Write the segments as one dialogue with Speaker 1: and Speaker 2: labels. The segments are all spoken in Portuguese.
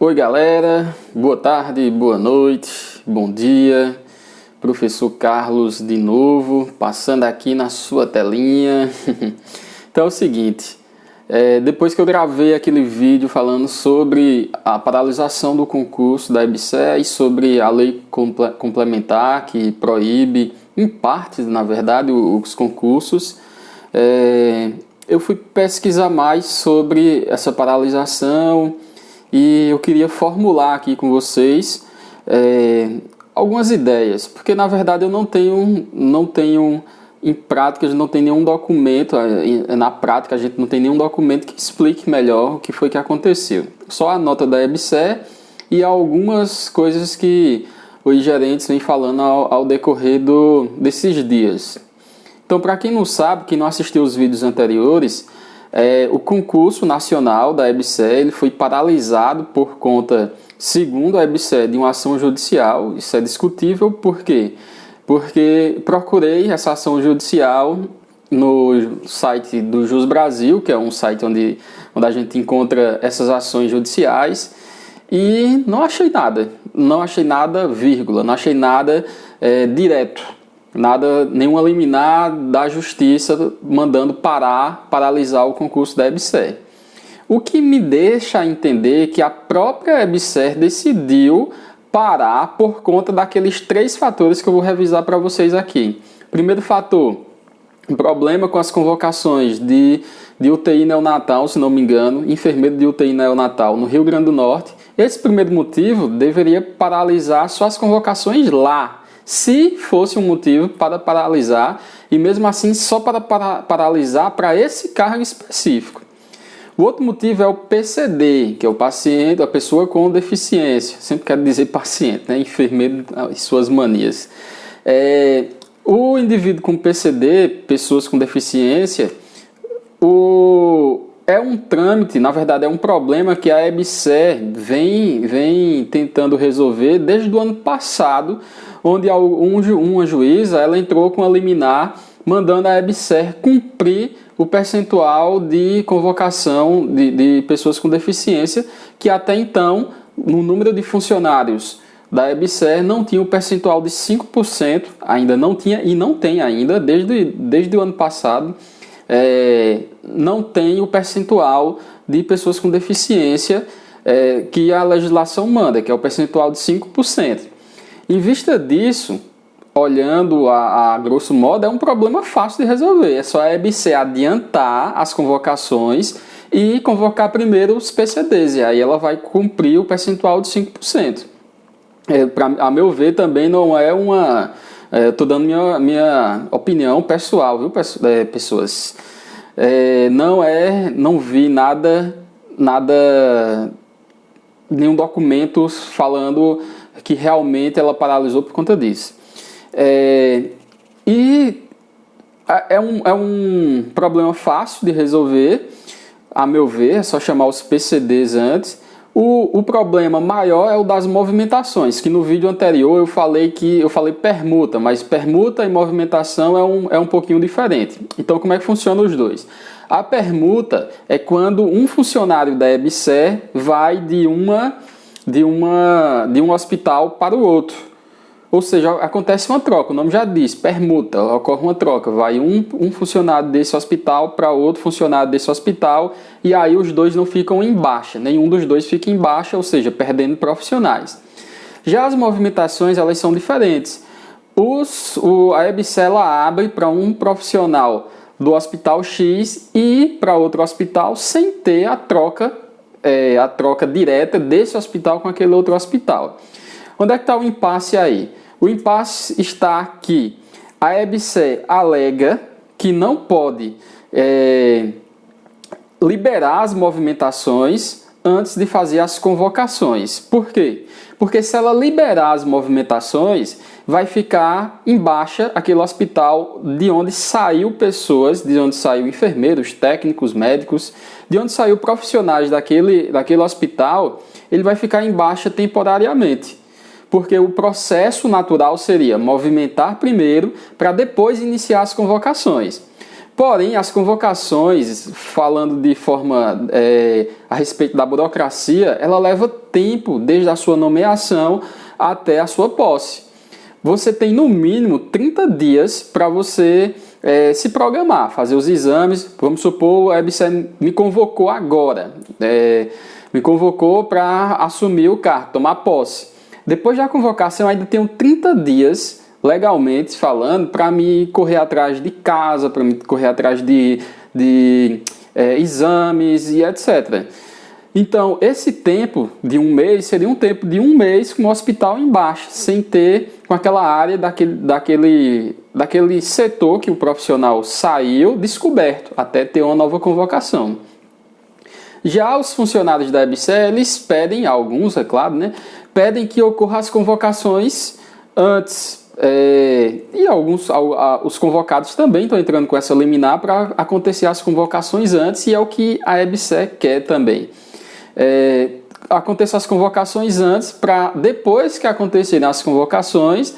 Speaker 1: Oi galera, boa tarde, boa noite, bom dia. Professor Carlos de novo, passando aqui na sua telinha. Então é o seguinte, depois que eu gravei aquele vídeo falando sobre a paralisação do concurso da EBSER e sobre a lei complementar que proíbe, em partes na verdade, os concursos, eu fui pesquisar mais sobre essa paralisação e eu queria formular aqui com vocês algumas ideias, porque na verdade eu não tenho em prática, a gente não tem nenhum documento, na prática a gente não tem nenhum documento que explique melhor o que foi que aconteceu. Só a nota da EBSER e algumas coisas que os gerentes vêm falando ao decorrer desses dias. Então, para quem não sabe, quem não assistiu os vídeos anteriores, o concurso nacional da EBSER ele foi paralisado por conta, segundo a EBSER, de uma ação judicial. Isso é discutível, por quê? Porque procurei essa ação judicial no site do Jus Brasil, que é um site onde a gente encontra essas ações judiciais, e não achei nada, vírgula, não achei nada direto. Nenhuma liminar da justiça mandando paralisar o concurso da EBSER. O que me deixa entender que a própria EBSER decidiu parar por conta daqueles 3 fatores que eu vou revisar para vocês aqui. Primeiro fator, um problema com as convocações de UTI neonatal, se não me engano, enfermeiro de UTI neonatal no Rio Grande do Norte. Esse primeiro motivo deveria paralisar só as convocações lá, se fosse um motivo para paralisar, e mesmo assim só para paralisar para esse cargo específico. O outro motivo é o PCD, que é o paciente, a pessoa com deficiência. Sempre quero dizer paciente, né? Enfermeiro e suas manias. O indivíduo com PCD, pessoas com deficiência, é um trâmite, na verdade é um problema que a EBSER vem tentando resolver desde o ano passado, onde uma juíza ela entrou com a liminar mandando a EBSER cumprir o percentual de convocação de pessoas com deficiência, que até então, no número de funcionários da EBSER, não tinha o percentual de 5%, ainda não tinha e não tem ainda, desde o ano passado, não tem o percentual de pessoas com deficiência que a legislação manda, que é o percentual de 5%. Em vista disso, olhando a grosso modo, é um problema fácil de resolver. É só a EBSER adiantar as convocações e convocar primeiro os PCDs, e aí ela vai cumprir o percentual de 5%. A meu ver, também não é uma... Estou dando minha opinião pessoal, viu, pessoas? Não vi nada, nenhum documento falando que realmente ela paralisou por conta disso. É um problema fácil de resolver, a meu ver, é só chamar os PCDs antes. O problema maior é o das movimentações, que no vídeo anterior eu falei permuta, mas permuta e movimentação é um pouquinho diferente. Então, como é que funcionam os dois? A permuta é quando um funcionário da EBSER vai de um hospital para o outro. Ou seja, acontece uma troca, o nome já diz, permuta, ocorre uma troca. Vai um funcionário desse hospital para outro funcionário desse hospital, e aí os dois não ficam em baixa, nenhum dos dois fica em baixa, ou seja, perdendo profissionais. Já as movimentações, elas são diferentes. A EBSER ela abre para um profissional do hospital X e para outro hospital sem ter a troca direta desse hospital com aquele outro hospital. Onde é que está o impasse aí? O impasse está que a EBSER alega que não pode liberar as movimentações antes de fazer as convocações. Por quê? Porque se ela liberar as movimentações, vai ficar em baixa aquele hospital de onde saiu pessoas, de onde saiu enfermeiros, técnicos, médicos, de onde saiu profissionais daquele hospital, ele vai ficar em baixa temporariamente. Porque o processo natural seria movimentar primeiro para depois iniciar as convocações. Porém, as convocações, falando de forma a respeito da burocracia, ela leva tempo desde a sua nomeação até a sua posse. Você tem no mínimo 30 dias para você se programar, fazer os exames. Vamos supor, o EBSER me convocou agora, me convocou para assumir o cargo, tomar posse. Depois da convocação, eu ainda tenho 30 dias, legalmente falando, para me correr atrás de casa, para me correr atrás de exames e etc. Então, esse tempo de um mês seria um tempo de um mês com o hospital embaixo, sem ter com aquela área daquele setor que o profissional saiu descoberto, até ter uma nova convocação. Já os funcionários da EBSER, eles pedem, alguns, é claro, né, pedem que ocorram as convocações antes. E os convocados também estão entrando com essa liminar para acontecer as convocações antes, e é o que a EBSER quer também. Acontecer as convocações antes, para depois que acontecerem as convocações,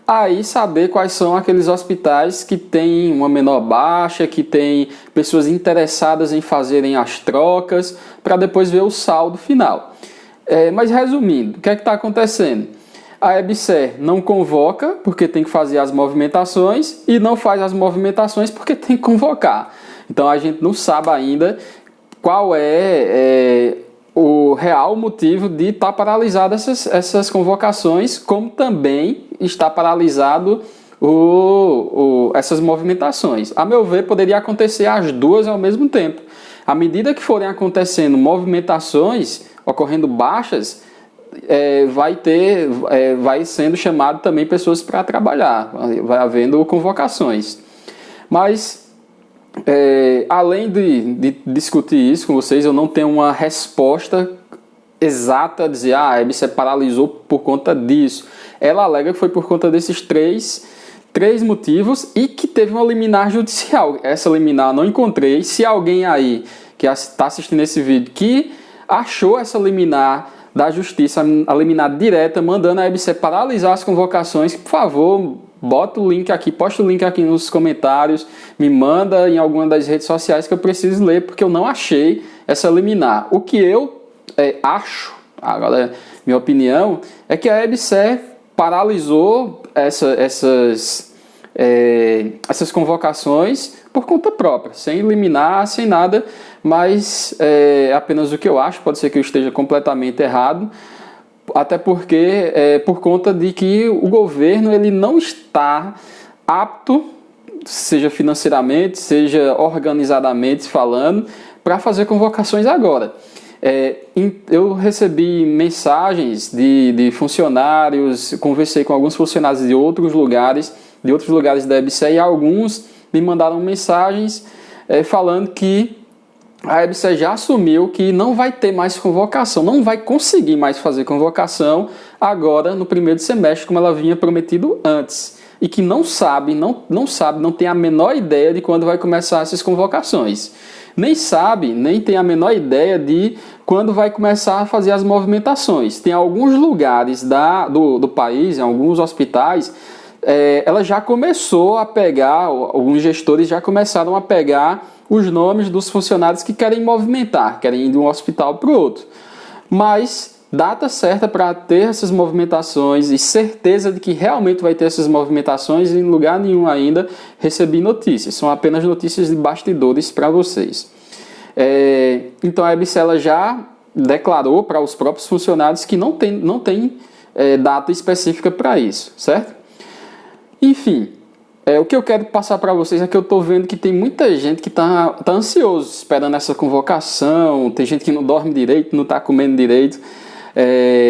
Speaker 1: aí saber quais são aqueles hospitais que têm uma menor baixa, que têm pessoas interessadas em fazerem as trocas, para depois ver o saldo final. Mas resumindo, o que é que está acontecendo? A EBSER não convoca porque tem que fazer as movimentações e não faz as movimentações porque tem que convocar. Então a gente não sabe ainda qual é o real motivo de estar paralisado essas convocações, como também está paralisado essas movimentações. A meu ver, poderia acontecer as duas ao mesmo tempo. À medida que forem acontecendo movimentações, ocorrendo baixas, vai sendo chamado também pessoas para trabalhar, vai havendo convocações. Mas, além de discutir isso com vocês, eu não tenho uma resposta exata a dizer, a EBSER paralisou por conta disso. Ela alega que foi por conta desses três motivos e que teve uma liminar judicial. Essa liminar eu não encontrei. Se alguém aí que está assistindo esse vídeo que achou essa liminar da justiça, a liminar direta, mandando a EBSER paralisar as convocações, por favor, bota o link aqui, posta o link aqui nos comentários, me manda em alguma das redes sociais que eu preciso ler, porque eu não achei essa liminar. O que eu acho, agora minha opinião, é que a EBSER paralisou essas convocações por conta própria, sem liminar, sem nada, mas é apenas o que eu acho, pode ser que eu esteja completamente errado, até porque por conta de que o governo ele não está apto, seja financeiramente, seja organizadamente falando, para fazer convocações agora. Eu recebi mensagens de funcionários, conversei com alguns funcionários de outros lugares da EBSER, e alguns me mandaram mensagens falando que a EBSER já assumiu que não vai ter mais convocação, não vai conseguir mais fazer convocação agora no primeiro semestre, como ela vinha prometido antes. E que não tem a menor ideia de quando vai começar essas convocações. Nem tem a menor ideia de quando vai começar a fazer as movimentações. Tem alguns lugares do país, em alguns hospitais, ela já começou a pegar, alguns gestores já começaram a pegar os nomes dos funcionários que querem movimentar, querem ir de um hospital para o outro. Mas data certa para ter essas movimentações e certeza de que realmente vai ter essas movimentações, em lugar nenhum ainda recebi notícias. São apenas notícias de bastidores para vocês. Então a EBSER ela já declarou para os próprios funcionários que não tem data específica para isso, certo? Enfim, o que eu quero passar para vocês é que eu estou vendo que tem muita gente que está ansioso, esperando essa convocação, tem gente que não dorme direito, não está comendo direito,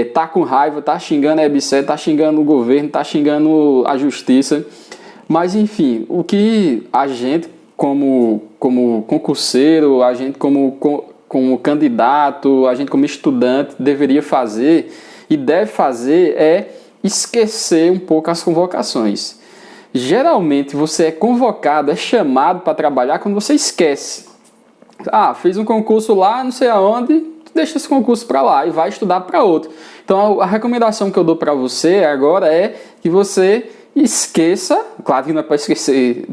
Speaker 1: está com raiva, está xingando a EBSER, está xingando o governo, está xingando a justiça. Mas, enfim, o que a gente, como concurseiro, a gente como candidato, a gente como estudante, deveria fazer e deve fazer é esquecer um pouco as convocações. Geralmente você é convocado, é chamado para trabalhar quando você esquece. Fez um concurso lá, não sei aonde, deixa esse concurso para lá e vai estudar para outro. Então a recomendação que eu dou para você agora é que você esqueça, claro que não é para esquecer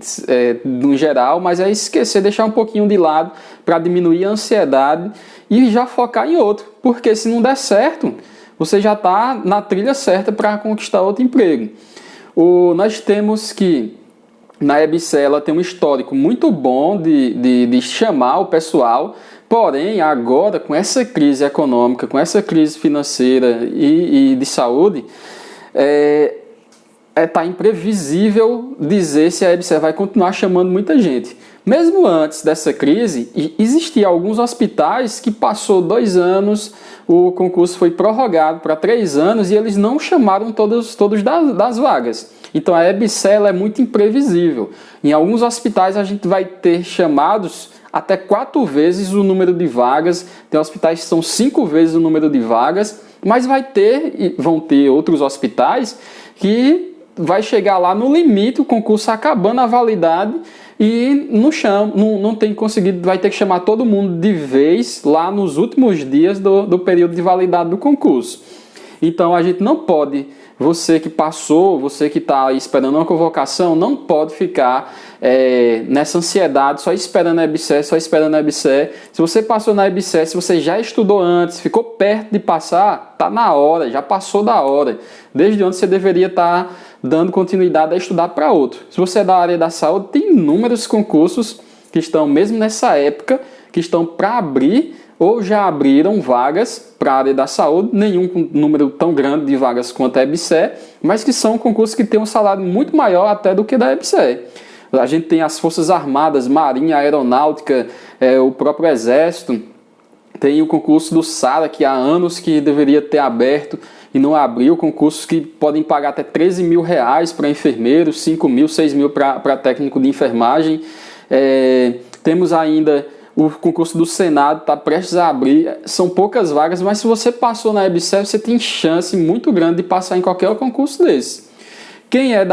Speaker 1: no geral, mas é esquecer, deixar um pouquinho de lado para diminuir a ansiedade e já focar em outro, porque se não der certo, você já está na trilha certa para conquistar outro emprego. Nós temos que, na EBSER, ela tem um histórico muito bom de chamar o pessoal, porém, agora, com essa crise econômica, com essa crise financeira e de saúde, tá imprevisível dizer se a EBSER vai continuar chamando muita gente. Mesmo antes dessa crise, existiam alguns hospitais que passou 2 anos, o concurso foi prorrogado para 3 anos e eles não chamaram todos das vagas. Então a EBSER é muito imprevisível. Em alguns hospitais a gente vai ter chamados até 4 vezes o número de vagas, tem hospitais que são 5 vezes o número de vagas, mas vão ter outros hospitais que vai chegar lá no limite, o concurso acabando a validade e não tem conseguido, vai ter que chamar todo mundo de vez lá nos últimos dias do período de validade do concurso. Então a gente não pode, você que passou, você que está esperando uma convocação, não pode ficar nessa ansiedade, só esperando a EBSER, Se você passou na EBSER, se você já estudou antes, ficou perto de passar, está na hora, já passou da hora. Desde onde você deveria estar dando continuidade a estudar para outro. Se você é da área da saúde, tem inúmeros concursos que estão, mesmo nessa época, que estão para abrir ou já abriram vagas para a área da saúde, nenhum com número tão grande de vagas quanto a EBSER, mas que são concursos que têm um salário muito maior até do que da EBSER. A gente tem as Forças Armadas, Marinha, Aeronáutica, o próprio Exército, tem o concurso do SARA, que há anos que deveria ter aberto e não abriu, concursos que podem pagar até R$13 mil para enfermeiros, 5 mil, 6 mil para técnico de enfermagem. Temos ainda o concurso do Senado, está prestes a abrir, são poucas vagas, mas se você passou na EBSER, você tem chance muito grande de passar em qualquer concurso desse. Quem é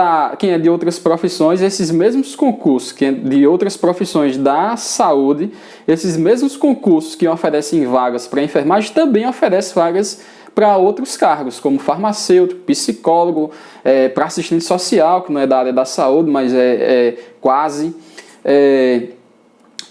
Speaker 1: de outras profissões, esses mesmos concursos, de outras profissões da saúde, esses mesmos concursos que oferecem vagas para enfermagem, também oferecem vagas para outros cargos, como farmacêutico, psicólogo, para assistente social, que não é da área da saúde, mas quase.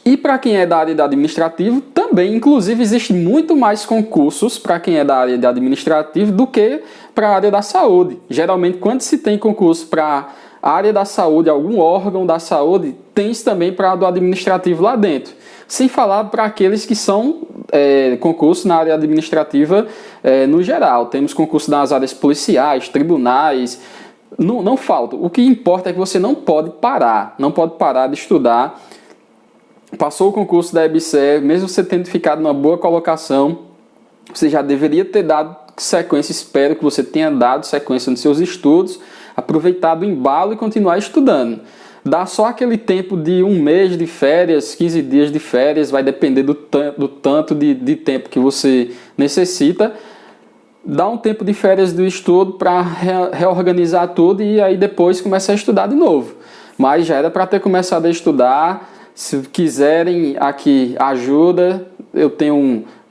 Speaker 1: E para quem é da área de administrativo, também, inclusive, existe muito mais concursos para quem é da área de administrativo do que para a área da saúde. Geralmente, quando se tem concurso para a área da saúde, algum órgão da saúde, tem também para do administrativo lá dentro. Sem falar para aqueles que são concursos na área administrativa no geral. Temos concurso nas áreas policiais, tribunais, não falta. O que importa é que você não pode parar de estudar. Passou o concurso da EBSER, mesmo você tendo ficado numa boa colocação, você já deveria ter dado sequência, espero que você tenha dado sequência nos seus estudos, aproveitado o embalo e continuar estudando. Dá só aquele tempo de 1 mês de férias, 15 dias de férias, vai depender do tanto de tempo que você necessita. Dá um tempo de férias do estudo para reorganizar tudo e aí depois começar a estudar de novo. Mas já era para ter começado a estudar. Se quiserem aqui ajuda,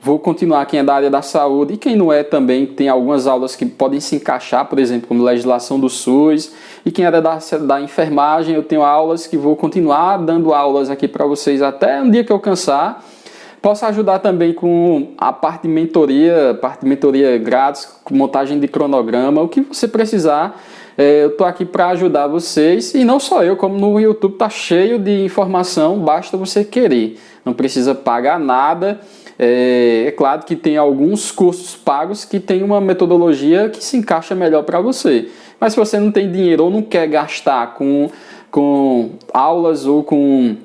Speaker 1: vou continuar quem é da área da saúde e quem não é também, tem algumas aulas que podem se encaixar, por exemplo, como legislação do SUS, e quem é da enfermagem, eu tenho aulas que vou continuar dando aulas aqui para vocês até um dia que eu cansar. Posso ajudar também com a parte de mentoria grátis, com montagem de cronograma, o que você precisar. Eu estou aqui para ajudar vocês, e não só eu, como no YouTube está cheio de informação, basta você querer, não precisa pagar nada. É claro que tem alguns cursos pagos que tem uma metodologia que se encaixa melhor para você, mas se você não tem dinheiro ou não quer gastar com aulas ou com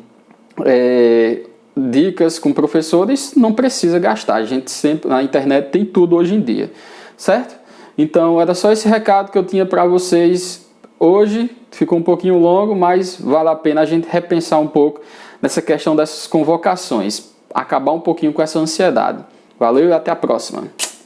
Speaker 1: dicas com professores, não precisa gastar. A gente sempre, na internet tem tudo hoje em dia, certo? Então era só esse recado que eu tinha para vocês hoje. Ficou um pouquinho longo, mas vale a pena a gente repensar um pouco nessa questão dessas convocações, acabar um pouquinho com essa ansiedade. Valeu e até a próxima.